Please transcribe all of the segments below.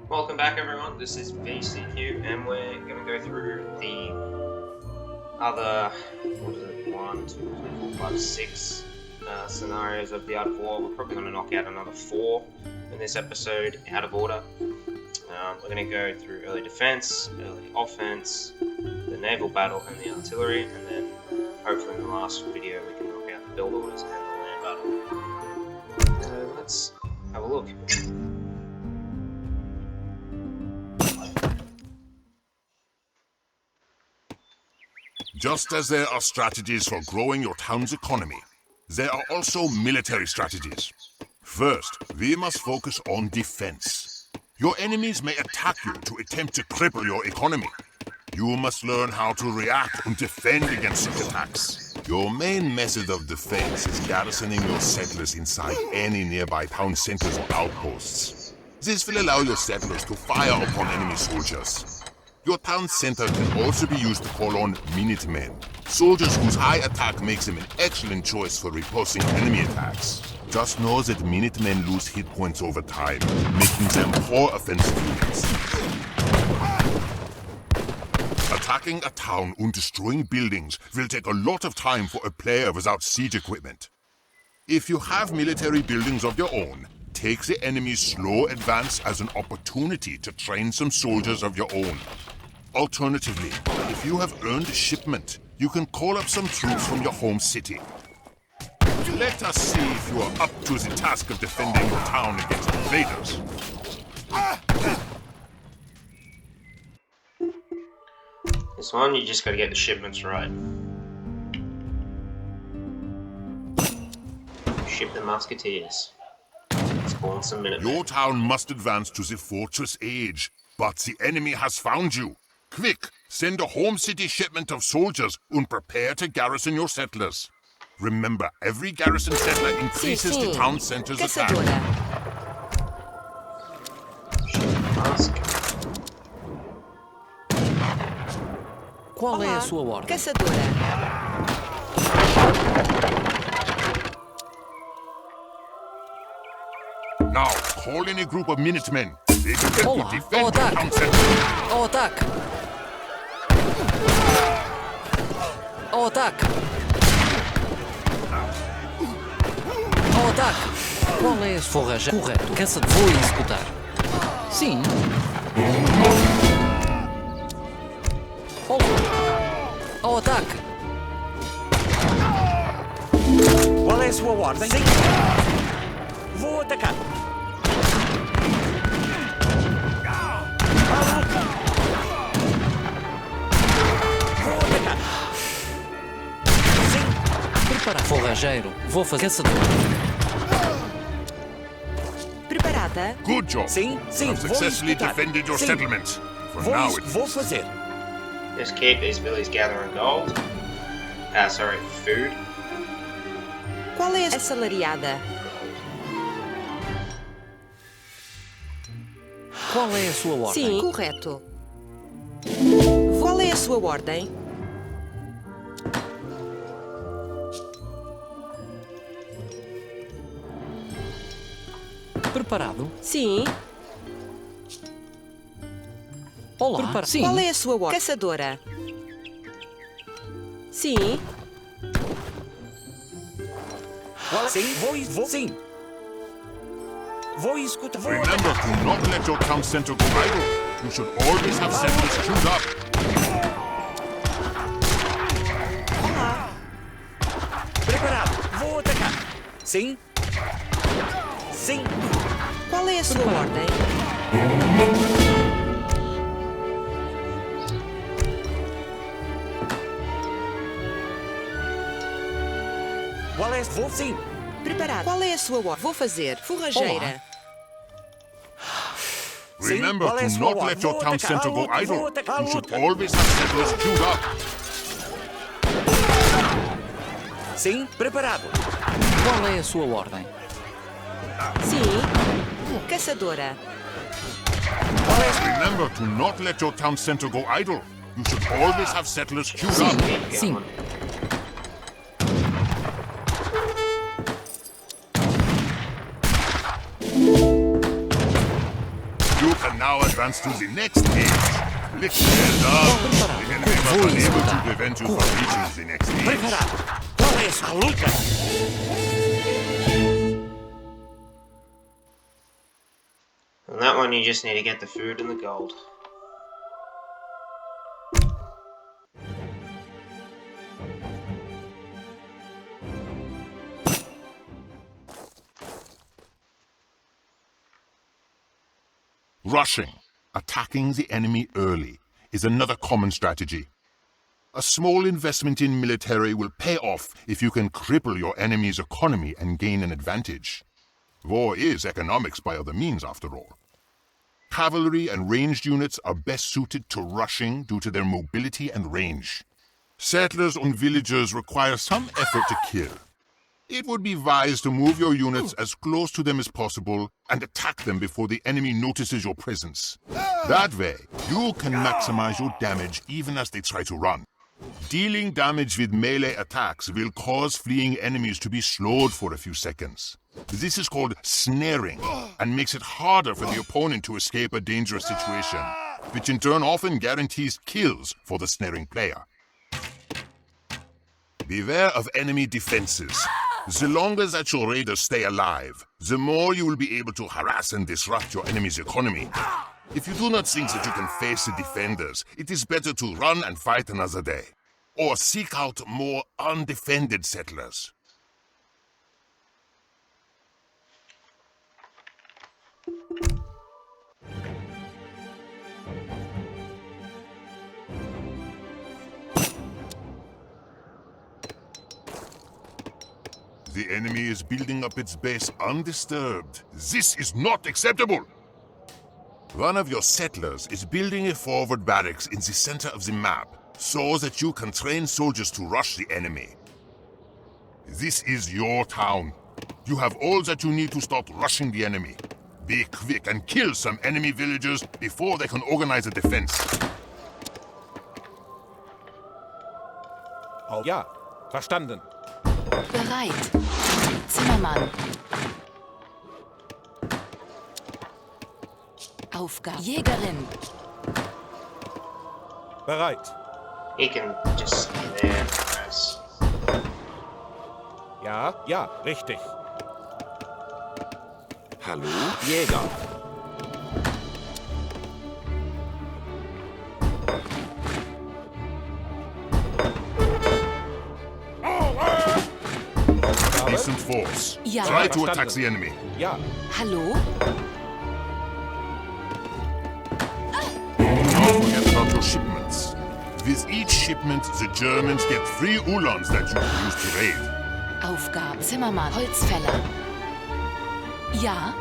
Welcome back, everyone. This is VCQ, and we're going to go through the other, what is it, 1, 2, 3, 4, 5, 6 scenarios of the Art of War. We're probably going to knock out another 4 in this episode, out of order. We're going to go through early defense, early offense, the naval battle, and the artillery, and then hopefully in the last video we can knock out the build orders and the land battle. So let's have a look. Just as there are strategies for growing your town's economy, there are also military strategies. First, we must focus on defense. Your enemies may attack you to attempt to cripple your economy. You must learn how to react and defend against such attacks. Your main method of defense is garrisoning your settlers inside any nearby town centers or outposts. This will allow your settlers to fire upon enemy soldiers. Your town center can also be used to call on Minutemen, soldiers whose high attack makes them an excellent choice for repulsing enemy attacks. Just know that Minutemen lose hit points over time, making them poor offensive units. Attacking a town and destroying buildings will take a lot of time for a player without siege equipment. If you have military buildings of your own, take the enemy's slow advance as an opportunity to train some soldiers of your own. Alternatively, if you have earned a shipment, you can call up some troops from your home city. Let us see if you are up to the task of defending the town against invaders. This one, you just gotta get the shipments right. Ship the musketeers. Spawn some Minutemen. Your town must advance to the fortress edge, but the enemy has found you. Quick, send a home city shipment of soldiers and prepare to garrison your settlers. Remember, every garrison settler increases the town center's attack. Qual é a sua ordem? Caçadora. Now, call in a group of Minutemen. They can help Olá, you defend ao the ataque! town center. Ao ataque! Ao ataque! Ao ataque! Qual é a sua forragem? Correto. Caçador. Vou executar. Sim. Olá. Ao ataque! Qual é a sua ordem? Sim. Vou atacar. Vou atacar. Sim. Preparar. Forrageiro. Vou fazer caçador. Preparada. Good job. Sim, sim, You have successfully vou executar. defended your Sim. settlements. For now, it Vou fazer. Just keep these villies gathering gold. Food. Qual é a assalariada? Qual é a sua ordem? Sim, correto. Qual é a sua ordem? Preparado? Sim. Olá. Sim. Qual é a sua ordem? Caçadora. Sim. Sim, vou sim. Vou executar. Vou Remember, atacar. do not let your town center go idle. You should always have settlers queued up. Preparado. Vou atacar. Sim. Sim. Qual é a sua ordem? Qual é? Vou sim. Preparada. Qual é a sua ordem? Vou fazer. Forrageira. Sim, Remember, qual é a do sua not ordem? let your Vou town atacar. center go Vou idle. atacar. You should always have settlers queued up. Sim, preparado. Qual é a sua ordem? Sim. Caçadora. Qual é? Remember, do not let your town center go idle. You should always have settlers queued up. Sim. can now advance to the next stage. Lift well done. The enemy is Voi unable to scuda. prevent you from reaching the next stage. Preparato. Qual è la luce? On that one, you just need to get the food and the gold. Rushing, attacking the enemy early, is another common strategy. A small investment in military will pay off if you can cripple your enemy's economy and gain an advantage. War is economics by other means, after all. Cavalry and ranged units are best suited to rushing due to their mobility and range. Settlers and villagers require some effort to kill. It would be wise to move your units as close to them as possible and attack them before the enemy notices your presence. That way, you can maximize your damage even as they try to run. Dealing damage with melee attacks will cause fleeing enemies to be slowed for a few seconds. This is called snaring and makes it harder for the opponent to escape a dangerous situation, which in turn often guarantees kills for the snaring player. Beware of enemy defenses. The longer that your raiders stay alive, the more you will be able to harass and disrupt your enemy's economy. If you do not think that you can face the defenders, it is better to run and fight another day, or seek out more undefended settlers. The enemy is building up its base undisturbed. This is not acceptable! One of your settlers is building a forward barracks in the center of the map, so that you can train soldiers to rush the enemy. This is your town. You have all that you need to start rushing the enemy. Be quick and kill some enemy villagers before they can organize a defense. Oh ja, verstanden. Bereit. Zimmermann. Aufgabe. Jägerin. Bereit. He can just stay there for us. Ja, ja, richtig. Hallo, Jäger. Decent force. Ja. Try to attack the enemy. Ja, Hallo? Don't forget about your shipments. With each shipment, the Germans get 3 Ulans that you can use to raid. Aufgabe. Zimmermann. Holzfäller. Ja.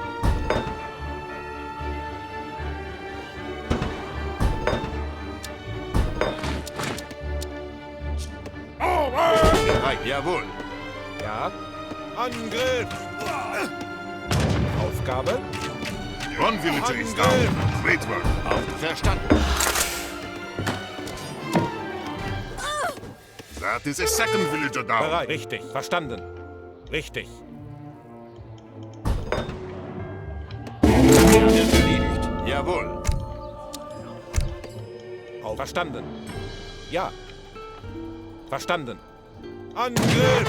Bereit, jawohl. ja. Angriff. Aufgabe. One villager is down. Great work. Verstanden. That is a second villager down. Bereit. Richtig, verstanden. Richtig. Erledigt. Jawohl. Verstanden. Ja. Verstanden. Angriff.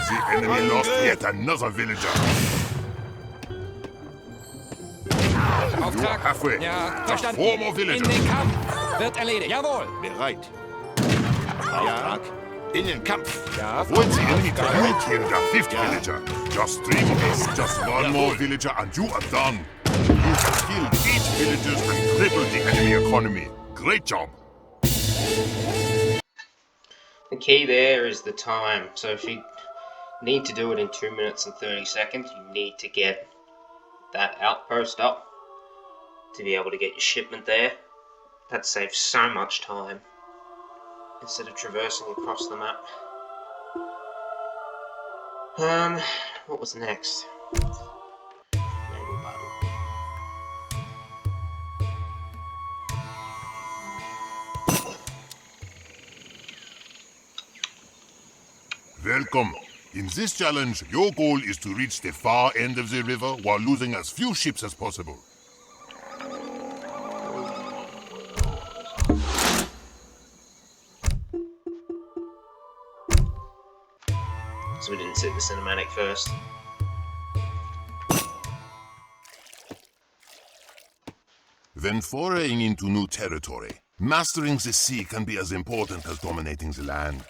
The enemy lost yet another villager. Auftrag. Halfway. Ja, Just verstanden. 4 more In villagers. den Kampf. Wird erledigt. Jawohl. Bereit. Auftrag. In den Kampf. Ja. Avoid the enemy to kill the 5th villager. Just 3 more. Just 1 more villager and you are done. You have killed 8 villagers and crippled the enemy economy. Great job. The key there is the time. So if you need to do it in 2 minutes and 30 seconds, you need to get that outpost up to be able to get your shipment there. That saves so much time instead of traversing across the map. What was next? Naval Battle. Welcome. In this challenge, your goal is to reach the far end of the river while losing as few ships as possible. So we didn't see the cinematic first. When foraying into new territory, mastering the sea can be as important as dominating the land.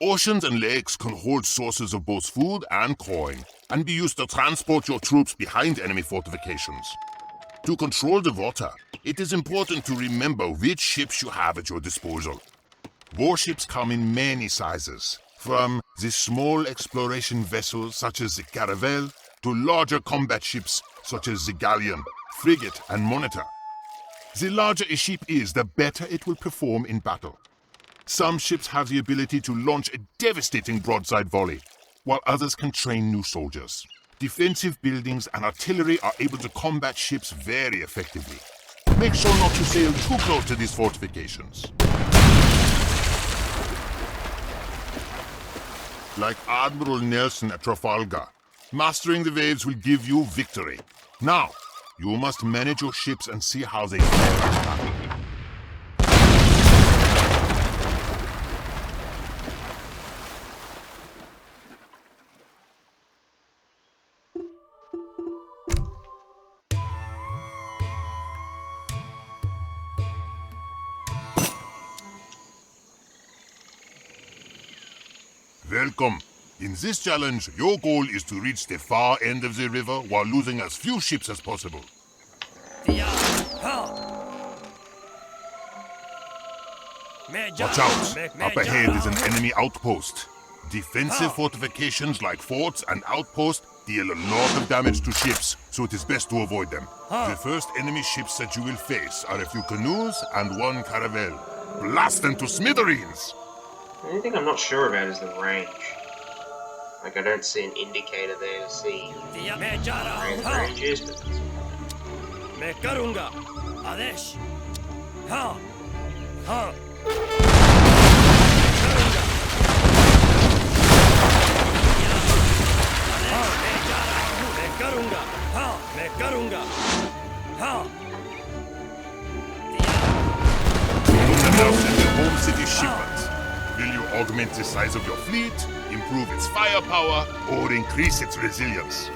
Oceans and lakes can hold sources of both food and coin, and be used to transport your troops behind enemy fortifications. To control the water, it is important to remember which ships you have at your disposal. Warships come in many sizes, from the small exploration vessels such as the Caravel to larger combat ships such as the Galleon, Frigate and Monitor. The larger a ship is, the better it will perform in battle. Some ships have the ability to launch a devastating broadside volley, while others can train new soldiers. Defensive buildings and artillery are able to combat ships very effectively. Make sure not to sail too close to these fortifications. Like Admiral Nelson at Trafalgar, mastering the waves will give you victory. Now, you must manage your ships and see how they fare in battle. Welcome. In this challenge, your goal is to reach the far end of the river while losing as few ships as possible. Watch out! Up ahead is an enemy outpost. Defensive fortifications like forts and outposts deal a lot of damage to ships, so it is best to avoid them. The first enemy ships that you will face are a few canoes and one caravel. Blast them to smithereens! The only thing I'm not sure about is the range. Like, I don't see an indicator there to see where the range is, but that's... Home city shipment. Will you augment the size of your fleet, improve its firepower, or increase its resilience?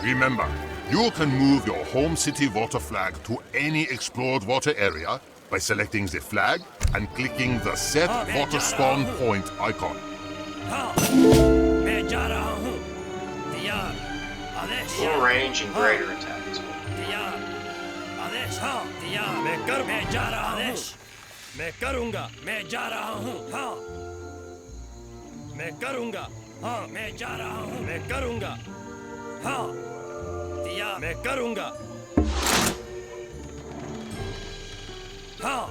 Remember, you can move your home city water flag to any explored water area by selecting the flag and clicking the Set Water Spawn Point icon. More range and greater attack. मैं करूंगा मैं जा रहा हूँ हाँ मैं करूंगा हाँ मैं जा रहा हूँ मैं करूंगा हाँ दिया मैं करूंगा हाँ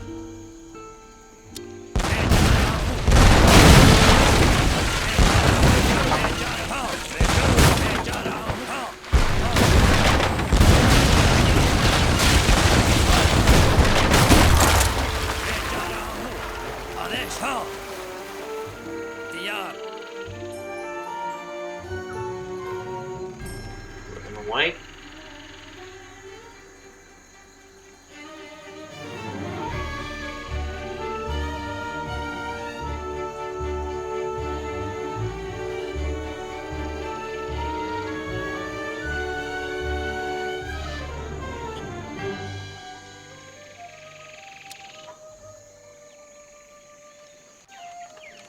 Away.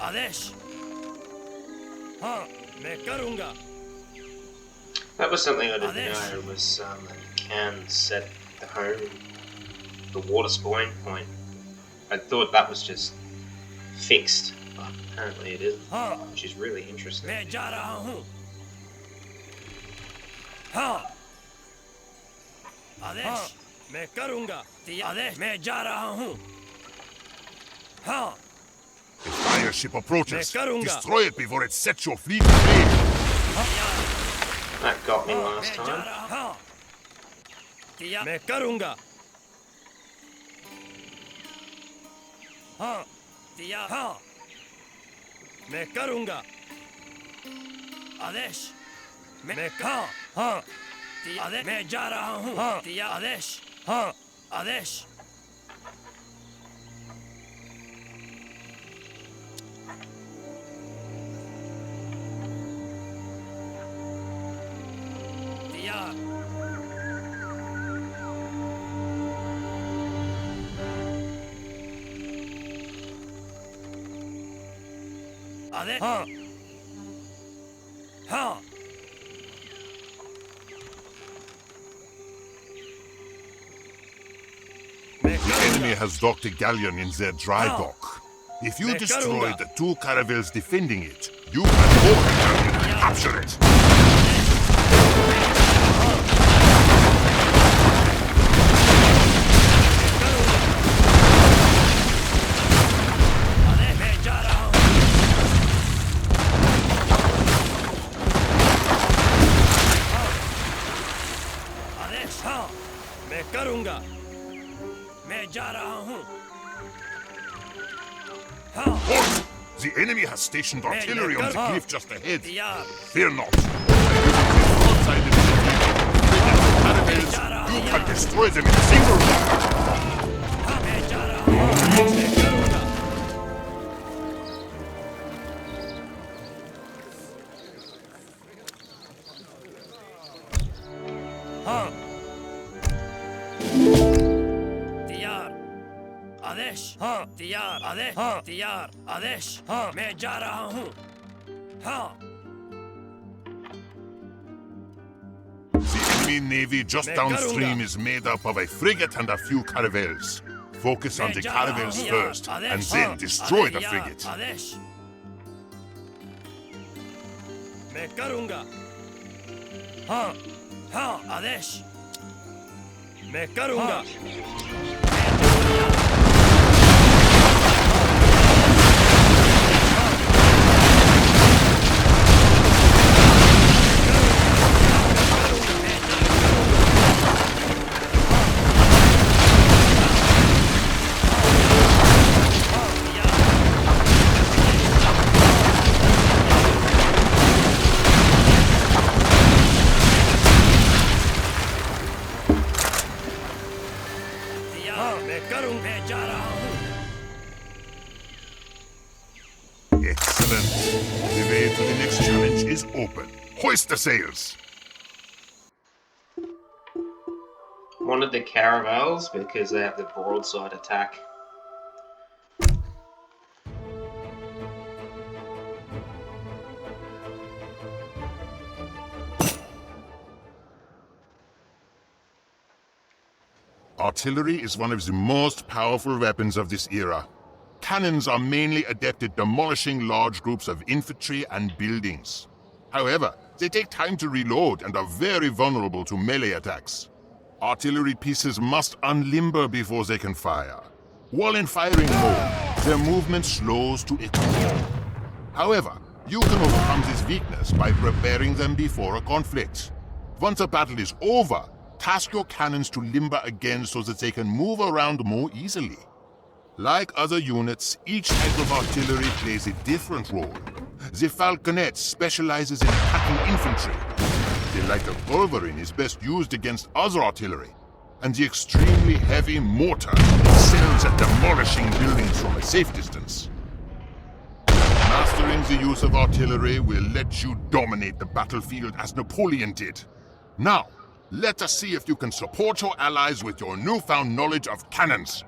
आदेश हाँ मैं करूंगा That was something I didn't know, was that you can set the water spawn point. I thought that was just fixed, but apparently it isn't, which is really interesting. मैं जा रहा हूँ हाँ आदेश मैं करूंगा आदेश मैं जा रहा हूँ हाँ A fire ship approaches. Destroy it before it sets your fleet aflame. That got me last time. मैं करूंगा हाँ दिया हाँ मैं करूंगा आदेश मैं कहाँ हाँ आदेश मैं जा रहा हूँ हाँ दिया आदेश हाँ आदेश दिया आदेश हाँ हाँ The enemy has docked a galleon in their dry dock. If you destroy the 2 caravels defending it, you can board the galleon and capture it. आदेश मैं जा रहा हूँ आदेश हाँ मैं करूँगा मैं जा रहा हूँ हाँ Halt! The enemy has stationed artillery on the cliff just ahead. दिया Fear not. Outside the caravels, you can destroy them in a single round. हाँ मैं जा रहा हूँ मैं करूँगा हाँ तैयार आदेश हाँ तैयार आदेश हाँ तैयार आदेश हाँ मैं जा रहा हूँ हाँ The enemy navy just मैं downstream करूँगा। is made up of a frigate and a few caravels. Focus on मैं the जा रहा caravels हूँ। first, आदेश, and then हाँ, destroy आदेश, the या, frigate. आदेश मैं करूँगा हाँ हाँ आदेश मैं करूँगा हाँ मैं करूँ मैं जा रहा हूँ Excellent. The way to the next challenge is open. Hoist the sails. Wanted the caravels because they have the broadside attack. Artillery is one of the most powerful weapons of this era. Cannons are mainly adept at demolishing large groups of infantry and buildings. However, they take time to reload and are very vulnerable to melee attacks. Artillery pieces must unlimber before they can fire. While in firing mode, their movement slows to a crawl. However, you can overcome this weakness by preparing them before a conflict. Once a battle is over, task your cannons to limber again so that they can move around more easily. Like other units, each type of artillery plays a different role. The falconet specializes in attacking infantry. The lighter culverin is best used against other artillery. And the extremely heavy mortar excels at demolishing buildings from a safe distance. Mastering the use of artillery will let you dominate the battlefield as Napoleon did. Now, let us see if you can support your allies with your newfound knowledge of cannons.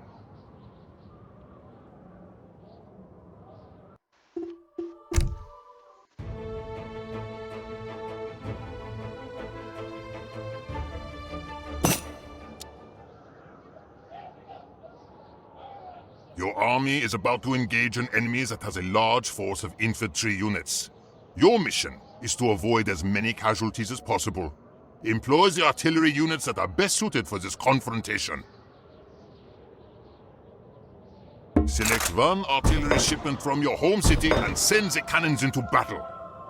Your army is about to engage an enemy that has a large force of infantry units. Your mission is to avoid as many casualties as possible. Employ the artillery units that are best suited for this confrontation. Select one artillery shipment from your home city and send the cannons into battle.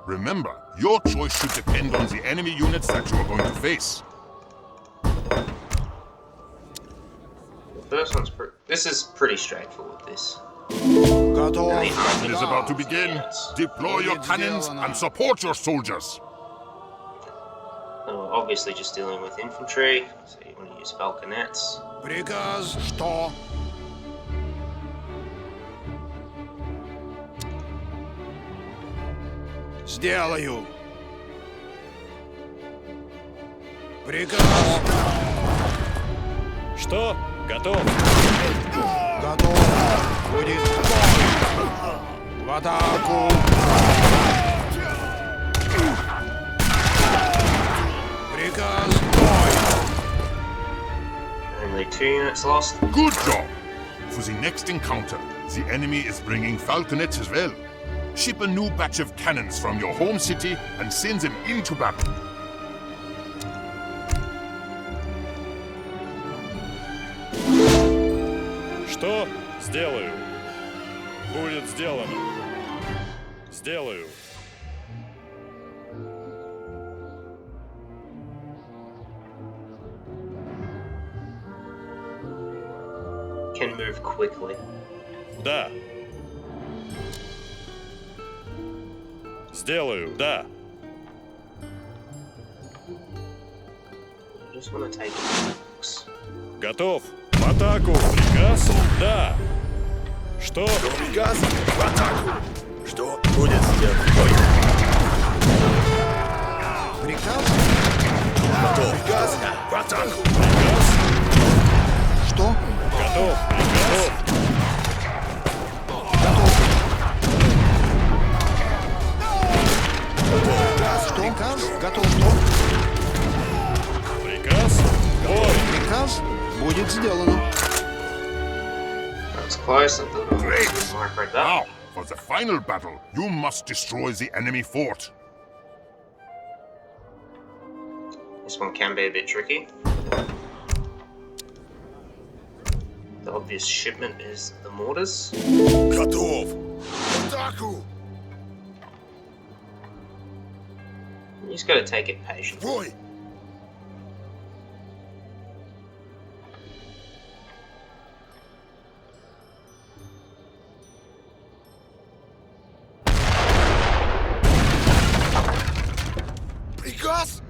Remember, your choice should depend on the enemy units that you are going to face. The first one's this is pretty straightforward, this. The Nice. battle is about to begin. Deploy your cannons and support your soldiers. Obviously just dealing with infantry, so you want to use falconets. Приказ, что? Сделаю. Приказ. Что? Готов. Готов. Будет бой. В атаку. Приказ. Бой. Only 2 units lost. Good job! For the next encounter, the enemy is bringing falconets as well. Ship a new batch of cannons from your home city and send them into battle. Что? Сделаю. Будет сделано. Сделаю. Can move quickly. Да. Сделаю. Да. I just want to take it. Готов. В атаку. Приказ? Да. Что? Приказ. В атаку. Что будет сделано? Бой. Приказ. Готов. Приказ. В атаку. Приказ? Что? Готов. Приказ? Что? Приказ. Готов. Приказ? Бой. Приказ будет сделано. That's close. I thought I was marked Now, up. for the final battle, you must destroy the enemy fort. This one can be a bit tricky. The obvious shipment is the mortars. Готов. В атаку. You just gotta take it patiently. Бой. Приказ.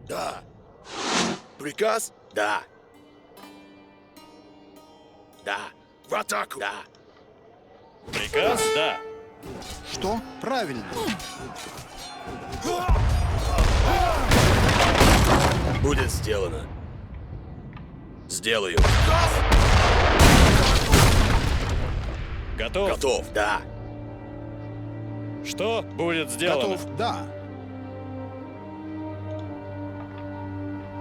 Да. Приказ? Да. Да. В атаку. Да. Приказ? Да. Что? Правильно. Будет сделано. Сделаю. Готов. Готов. Да. Что будет сделано? Готов. Да.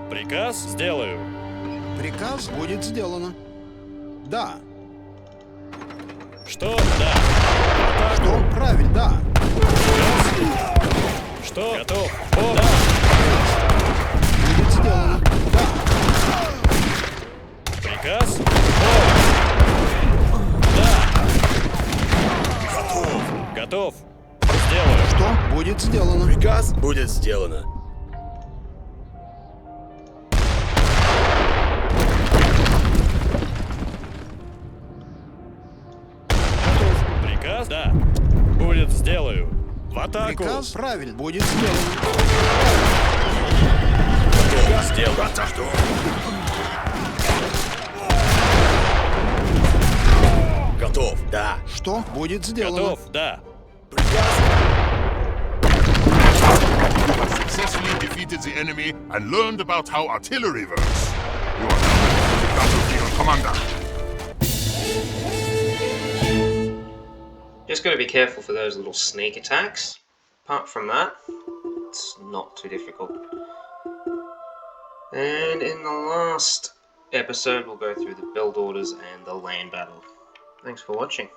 Приказ? Сделаю. Приказ будет сделано. Да. Что? Да. В атаку. Что? Правильно. Да. Что? Готов. Бой. Да. Будет сделано. Да. Приказ? Бой. Да. Готов. Готов. Сделаю. Что? Будет сделано. Приказ будет сделано. Приказ? Да. Будет сделаю. В атаку. Приказ правильно. Будет сделано. Готов. Сделаю. В атаку. Готов. Да. Что? Будет сделано. Готов. Да. Приказ. You have successfully defeated the enemy and learned about how artillery works. You are now the battlefield commander. Just gotta be careful for those little sneak attacks. Apart from that, it's not too difficult. And in the last episode, we'll go through the build orders and the land battle. Thanks for watching.